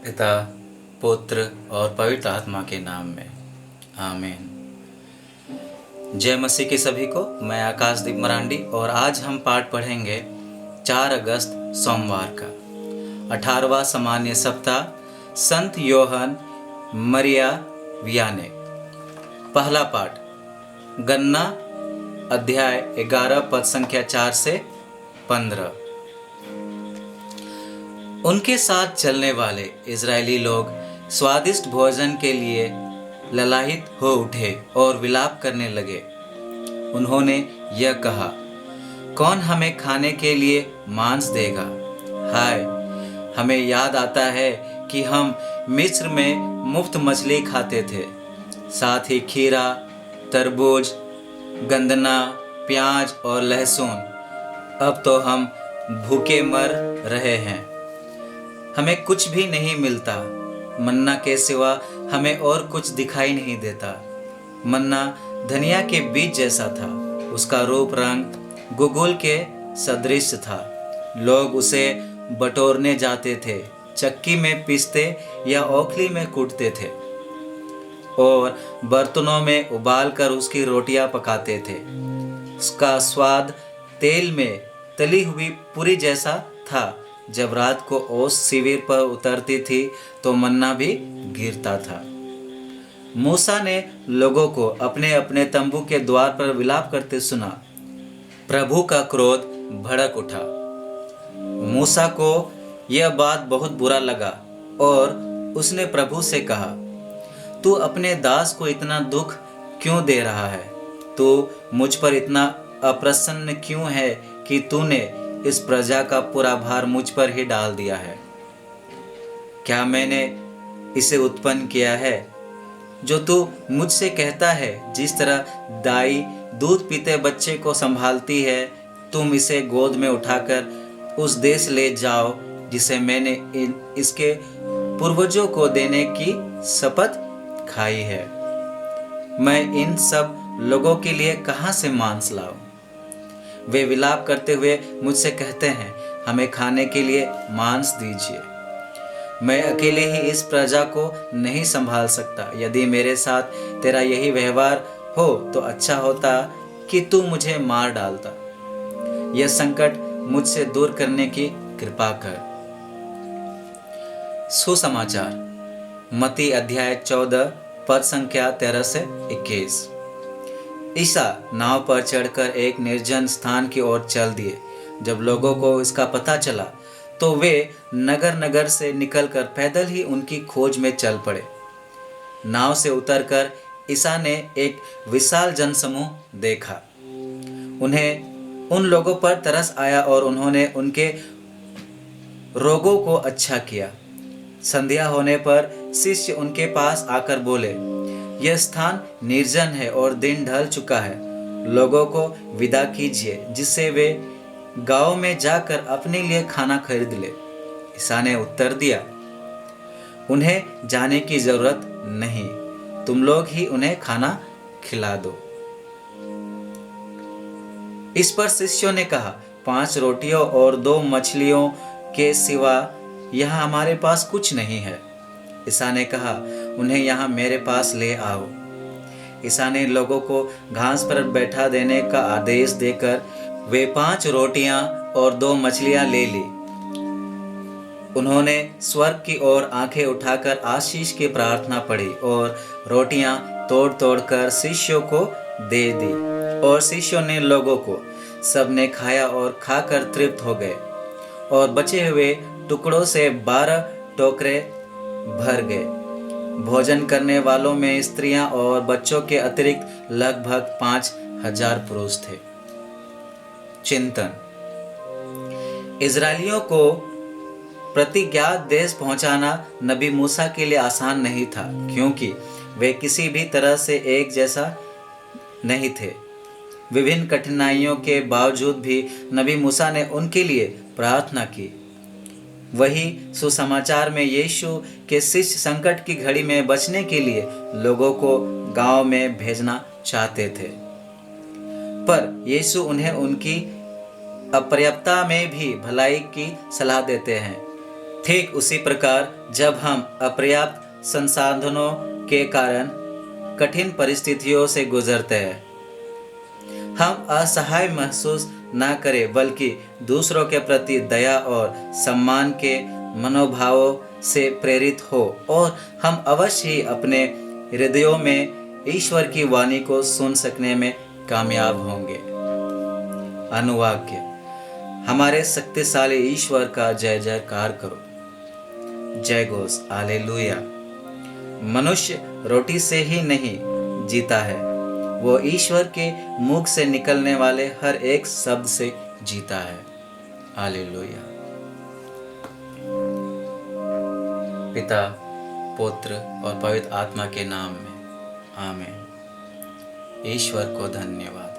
पिता, पुत्र और पवित्र आत्मा के नाम में आमीन। जय मसीह के सभी को। मैं आकाशदीप मरांडी और आज हम पाठ पढ़ेंगे 4 अगस्त सोमवार का 18वां सामान्य सप्ताह संत योहन मरिया वियाने। पहला पाठ गन्ना अध्याय 11 पद संख्या 4 से 15। उनके साथ चलने वाले इजरायली लोग स्वादिष्ट भोजन के लिए ललाहित हो उठे और विलाप करने लगे। उन्होंने यह कहा, कौन हमें खाने के लिए मांस देगा? हाय, हमें याद आता है कि हम मिस्र में मुफ्त मछली खाते थे, साथ ही खीरा, तरबूज, गंदना, प्याज और लहसुन। अब तो हम भूखे मर रहे हैं, हमें कुछ भी नहीं मिलता। मन्ना के सिवा हमें और कुछ दिखाई नहीं देता। मन्ना धनिया के बीज जैसा था, उसका रूप रंग गुगुल के सदृश था। लोग उसे बटोरने जाते थे, चक्की में पीसते या ओखली में कूटते थे और बर्तनों में उबाल कर उसकी रोटियां पकाते थे। उसका स्वाद तेल में तली हुई पूरी जैसा था। जब रात को ओस शिविर पर उतरती थी तो मन्ना भी गिरता था। मूसा ने लोगों को अपने अपने तंबू के द्वार पर विलाप करते सुना। प्रभु का क्रोध भड़क उठा। मूसा को यह बात बहुत बुरा लगा और उसने प्रभु से कहा, तू अपने दास को इतना दुख क्यों दे रहा है? तू मुझ पर इतना अप्रसन्न क्यों है कि तूने इस प्रजा का पूरा भार मुझ पर ही डाल दिया है? क्या मैंने इसे उत्पन्न किया है जो तू मुझसे कहता है? जिस तरह दाई दूध पीते बच्चे को संभालती है, तुम इसे गोद में उठाकर उस देश ले जाओ जिसे मैंने इसके पूर्वजों को देने की शपथ खाई है। मैं इन सब लोगों के लिए कहां से मांस लाऊं? वे विलाप करते हुए मुझसे कहते हैं, हमें खाने के लिए मांस दीजिए। मैं अकेले ही इस प्रजा को नहीं संभाल सकता। यदि मेरे साथ तेरा यही व्यवहार हो तो अच्छा होता कि तू मुझे मार डालता। यह संकट मुझसे दूर करने की कृपा कर। सुसमाचार मत्ती अध्याय 14 पद संख्या 13 से 21। ईसा नाव पर चढ़कर एक निर्जन स्थान की ओर चल दिए। जब लोगों को इसका पता चला तो वे नगर नगर से निकलकर पैदल ही उनकी खोज में चल पड़े। नाव से उतरकर ईसा ने एक विशाल जनसमूह देखा। उन्हें उन लोगों पर तरस आया और उन्होंने उनके रोगों को अच्छा किया। संध्या होने पर शिष्य उनके पास आकर बोले, यह स्थान निर्जन है और दिन ढल चुका है। लोगों को विदा कीजिए जिससे वे गांव में जाकर अपने लिए खाना खरीद ले। ईसा ने उत्तर दिया, उन्हें जाने की जरूरत नहीं, तुम लोग ही उन्हें खाना खिला दो। इस पर शिष्यों ने कहा, 5 रोटियों और 2 मछलियों के सिवा यहाँ हमारे पास कुछ नहीं है। ईसा ने कहा, उन्हें यहाँ मेरे पास ले आओ। ईसा ने लोगों को घास पर बैठा देने का आदेश देकर वे 5 रोटियां और 2 मछलियां ले ली। उन्होंने स्वर्ग की ओर आंखें उठाकर आशीष की प्रार्थना पढ़ी और रोटियां तोड़ तोड़ कर शिष्यों को दे दी और शिष्यों ने लोगों को। सबने खाया और खाकर तृप्त हो गए और बचे हुए टुकड़ों से 12 टोकरे भर गए। भोजन करने वालों में स्त्रियां और बच्चों के अतिरिक्त लगभग 5000 पुरुष थे। चिंतन। इजरायलियों को प्रतिज्ञात देश पहुंचाना नबी मूसा के लिए आसान नहीं था, क्योंकि वे किसी भी तरह से एक जैसा नहीं थे। विभिन्न कठिनाइयों के बावजूद भी नबी मूसा ने उनके लिए प्रार्थना की। वही सुसमाचार में यीशु के शिष्य संकट की घड़ी में बचने के लिए लोगों को गांव में भेजना चाहते थे, पर यीशु उन्हें उनकी अपर्याप्तता में भी भलाई की सलाह देते हैं। ठीक उसी प्रकार जब हम अपर्याप्त संसाधनों के कारण कठिन परिस्थितियों से गुजरते हैं, हम असहाय महसूस न करें बल्कि दूसरों के प्रति दया और सम्मान के मनोभावों से प्रेरित हो, और हम अवश्य ही अपने हृदयों में ईश्वर की वाणी को सुन सकने में कामयाब होंगे। अनुवाक्य: हमारे शक्तिशाली ईश्वर का जय जयकार करो। जय घोष, हालेलुया। मनुष्य रोटी से ही नहीं जीता है, वो ईश्वर के मुख से निकलने वाले हर एक शब्द से जीता है। हालेलुया। पिता, पुत्र और पवित्र आत्मा के नाम में आमीन। ईश्वर को धन्यवाद।